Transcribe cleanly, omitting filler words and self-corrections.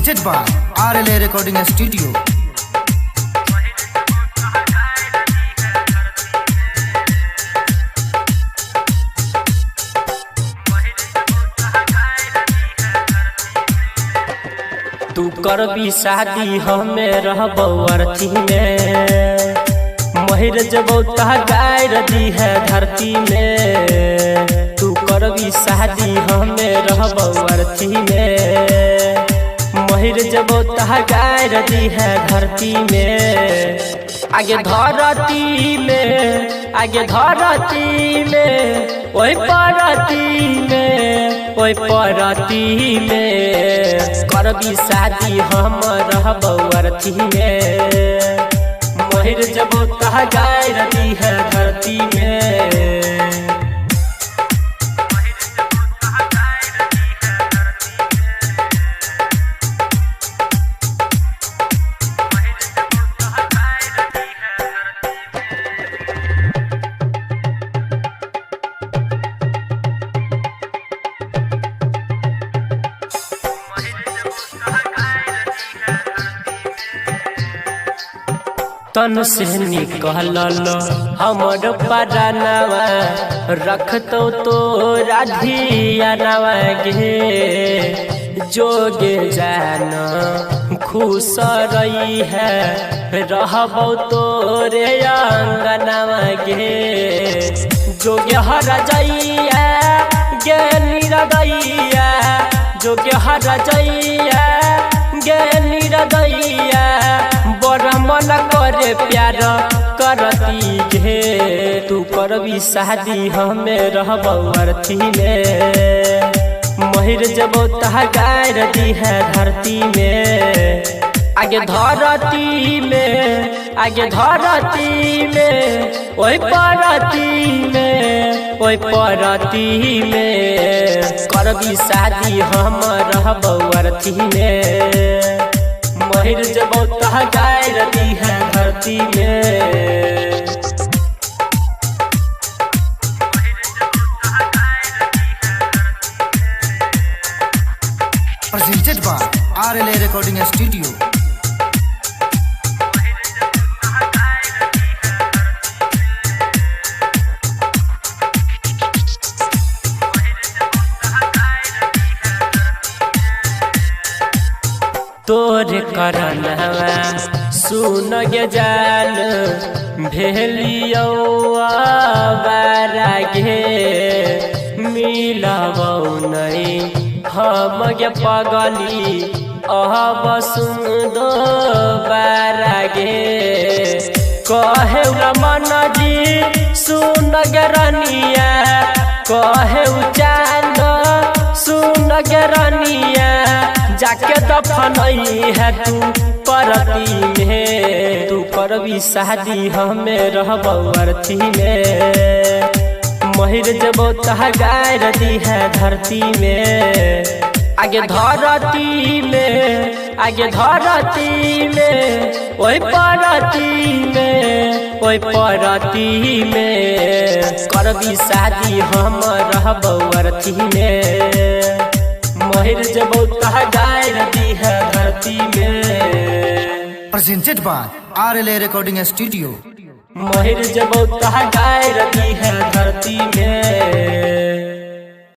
presented by RLA Recording Studio. तू करबी शादी हमें रहबो अर्थी में, महिर जबो तह गायर दी है धरती में। तू करबी शादी हमें रहबो अर्थी में, महिर जबो तह गायर दी है धरती में। आगे धरती में, आगे धरती में, ओए परती में, ओए परती में। करबी शादी हम रहबो अर्थी में, महिर जबो तह गायर दी है धरती में। तन से निकल हमर परानवा, रखतो तो राधियानवा गे। जोगे जान खुश रही है, रहबो तोरे अंगनवा गे। जोगे हर जइया गे निरदैया, जोगे हर जइया गे निरदैया। बड़ा मन करे प्यार करती गे। तू करबी शादी हमें रहबो अर्थी में, महिर जबो तह गायर दी है धरती में। आगे धरती में, आगे धरती में, ओए परती में, ओए परती में। करबी शादी हम रहबो अर्थी में, महिर जबो तह गायर दी है धरती में। Presented by RLA Recording Studio. तोरे करनवा सुन गे जान, भेलियो बारा गे। मिलबो नहीं हम गे पगली, अब सुन दो बारा गे। कहे मन जी सुन गे रनिया, कहे चांद सुन गे रनिया। जाके दफनई है तू परती में। तू करबी शादी हमें रहबो अर्थी में, महिर जबो तह गायर दी है धरती में। आगे धरती में, आगे धरती में, ओए परती में, ओए परती में। करबी शादी हम रहबो अर्थी में, महिर जबो तह गायर दी है धरती में। Presented by RLA Recording Studio. महिर जबो तह गायर दी है धरती में।